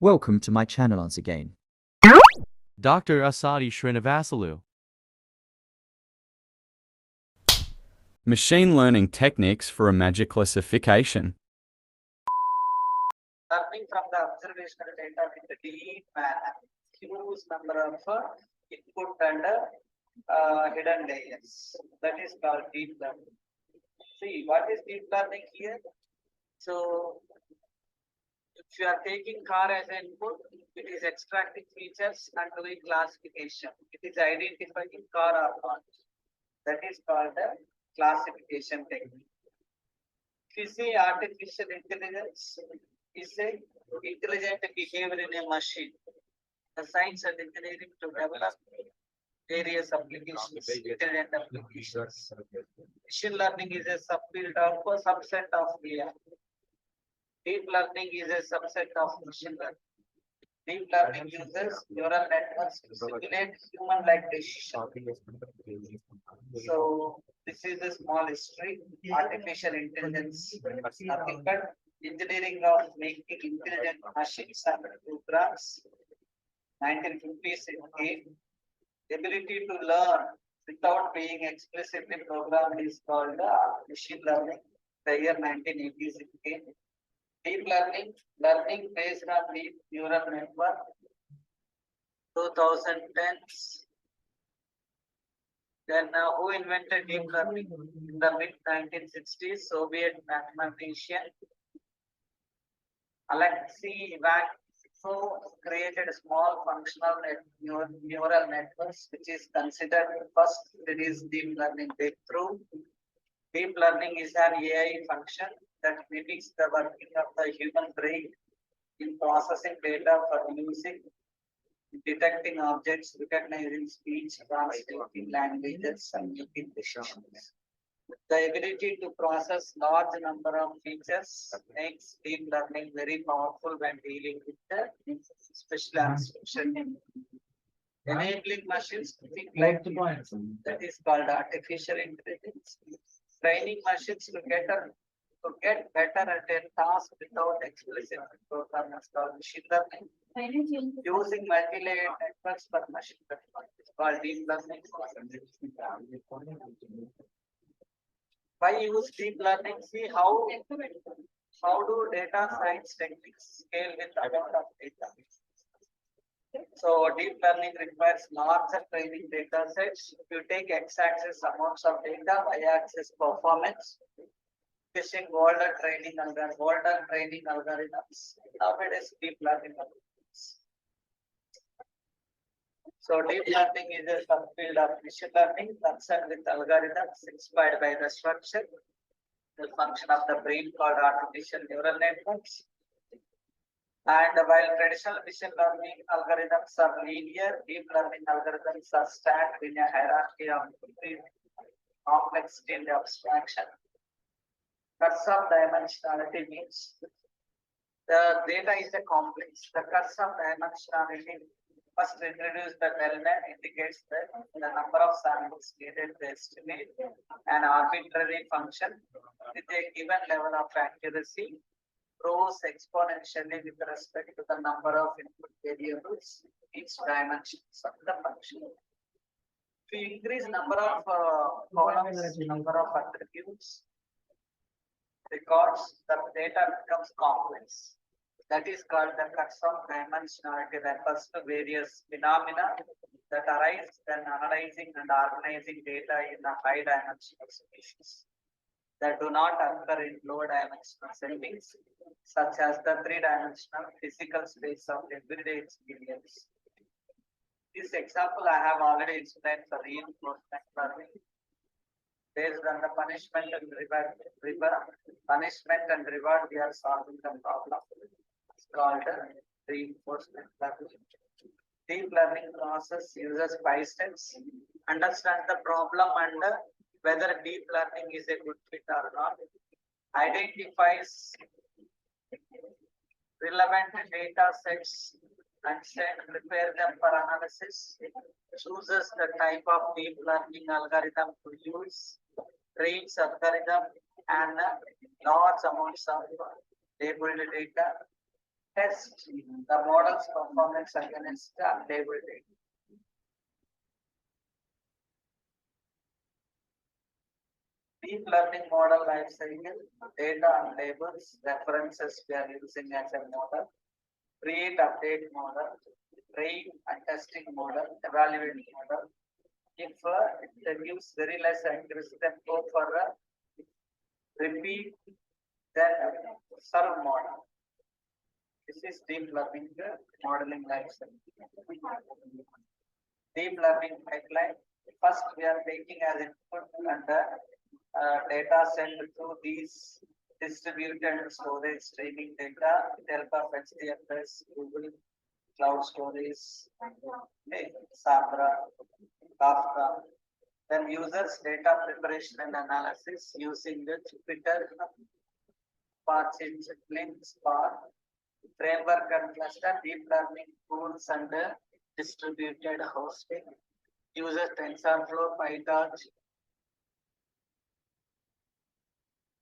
Welcome to my channel once again. Dr. Asadi Srinivasulu. Machine learning techniques for image classification. Learning from the observational data with the delete manner, huge number of input and hidden layers. That is called deep learning. See, what is deep learning here? So, if you are taking car as an input, it is extracting features and doing classification. It is identifying car or not. That is called the classification technique. If you say artificial intelligence is a intelligent behavior in a machine. The science and engineering to develop various applications, intelligent applications. Machine learning is a subfield of a subset of AI. Deep learning is a subset of machine learning. Deep learning uses neural networks to simulate human-like decisions. So this is a small history. Artificial intelligence, nothing but engineering of making intelligent machines and programs. 1950s came. Ability to learn without being explicitly programmed is called machine learning. The year 1980s it came. Deep learning, learning based on deep neural network. 2010s. Then who invented deep learning? In the mid 1960s, Soviet mathematician Alexei Ivankov created small functional neural networks, which is considered first release deep learning breakthrough. Deep learning is an AI function that mimics the working of the human brain in processing data for music, detecting objects, recognizing speech, translating languages, and making decisions. The ability to process large number of features makes deep learning very powerful when dealing with the special instruction. Enabling machines to think like humans, that is called artificial intelligence. Training machines to get better at a task without explicit program is called machine learning. Using multi-layered networks for machine learning is called deep learning. Why use deep learning? See how do data science techniques scale with the amount of data? So deep learning requires larger training data sets. If you take x-axis amounts of data, y-axis performance, fishing older training algorithms. Nowadays deep learning algorithms. So deep learning is a subfield of machine learning concerned with algorithms inspired by the structure, the function of the brain called artificial neural networks. And while traditional machine learning algorithms are linear, deep learning algorithms are stacked in a hierarchy of complexity and abstraction. Curse of dimensionality means the data is a complex. The curse of dimensionality first introduce the element indicates that the number of samples needed to estimate an arbitrary function with a given level of accuracy grows exponentially with respect to the number of input variables, each dimensions of the function. If you increase number of columns, number of attributes, records, the data becomes complex. That is called the curse of dimensionality, refers to various phenomena that arise when analyzing and organizing data in a high dimensional species that do not occur in low dimensional settings, such as the three-dimensional physical space of everyday experience. This example I have already explained for reinforcement learning. Based on the punishment and reward, we are solving the problem. It's called reinforcement learning. Deep learning process uses 5 steps. Understand the problem and whether deep learning is a good fit or not. Identifies relevant data sets and prepare them for analysis. Chooses the type of deep learning algorithm to use. Trains algorithm and large amounts of labeled data. test the model's performance against the unlabeled data. Deep learning model life cycle, data and labels, references we are using as a model, create update model, train and testing model, evaluate model. If it gives very less accuracy, then go for a repeat, then serve model. This is deep learning modeling life cycle. Deep learning pipeline. First, we are taking as input and data sent to these distributed storage streaming data with help of HDFS, Google Cloud Storage, SARSA, Kafka. Then users data preparation and analysis using the Jupyter, Apache, Spark, framework and cluster, deep learning tools and distributed hosting. Uses TensorFlow, PyTorch,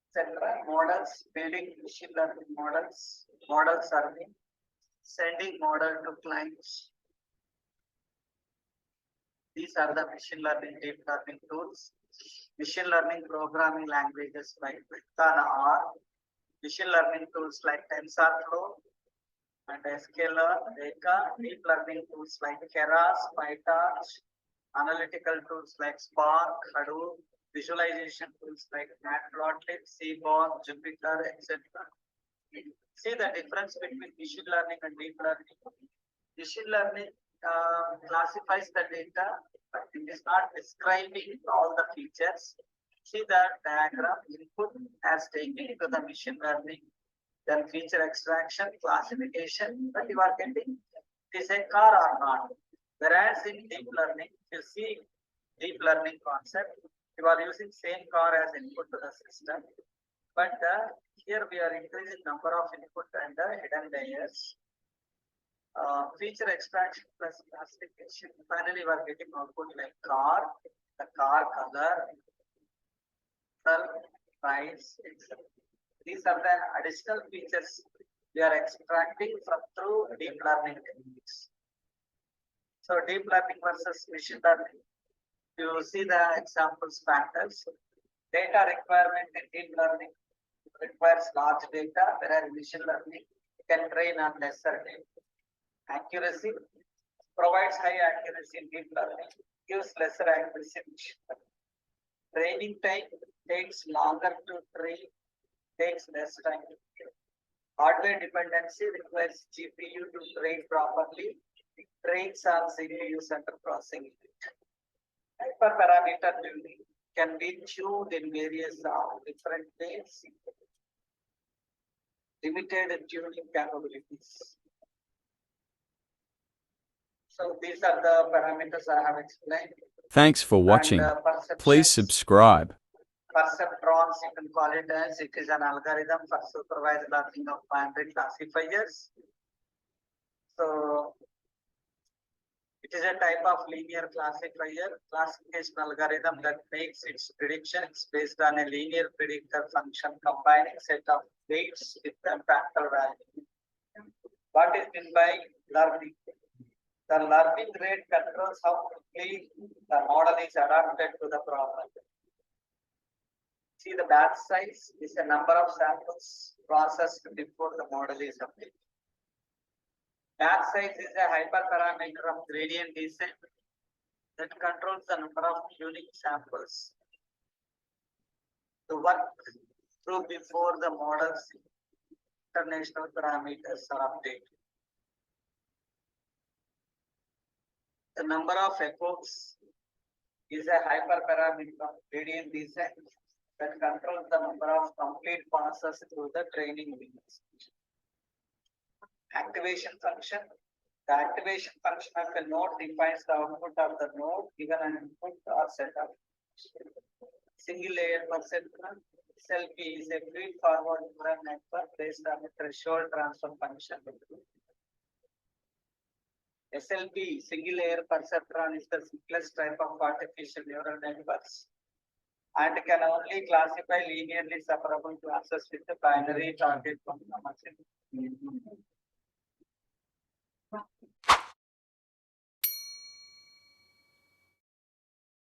etc. Models, building machine learning models, model serving, sending model to clients. These are the machine learning deep learning tools. Machine learning programming languages like Python R, machine learning tools like TensorFlow and Scalar, Reka, deep learning tools like Keras, PyTorch, analytical tools like Spark, Hadoop, visualization tools like Matplotlib, Seaborn, Jupyter, etc. See the difference between machine learning and deep learning. Machine learning classifies the data, but it is not describing all the features. See the diagram, input as taken into the machine learning, then feature extraction, classification, that you are getting is a car or not. Whereas in deep learning, you see deep learning concept, you are using same car as input to the system, but here we are increasing number of input and hidden layers. Feature extraction plus classification. Finally, we are getting output like car, the car color, price, etc. These are the additional features we are extracting from through deep learning techniques. So deep learning versus machine learning. You see the examples factors. Data requirement in deep learning requires large data, whereas machine learning can train on lesser data. Accuracy provides high accuracy in deep learning, gives lesser accuracy in machine learning. Training time takes longer to train, takes less time to train. Hardware dependency requires GPU to train properly. It trains on CPU center processing. Hyperparameter tuning can be tuned in various different ways. Limited tuning capabilities. So these are the parameters I have explained. Thanks for watching. Please subscribe. Perceptrons, you can call it as it is an algorithm for supervised learning of binary classifiers. So it is a type of linear classifier, classification algorithm that makes its predictions based on a linear predictor function combining set of weights with a factor value. What is meant by learning? The learning rate controls how quickly the model is adapted to the problem. See, the batch size is the number of samples processed before the model is updated. Batch size is a hyperparameter of gradient descent that controls the number of unique samples to work through before the model's international parameters are updated. The number of epochs is a hyperparameter of gradient descent that controls the number of complete passes through the training wheels. Activation function. The activation function of a node defines the output of the node given an input or setup. Single layer perceptron. SLP is a feed-forward neural network based on a threshold transfer function. SLP, single layer perceptron, is the simplest type of artificial neural networks and can only classify linearly separable classes with the binary target function.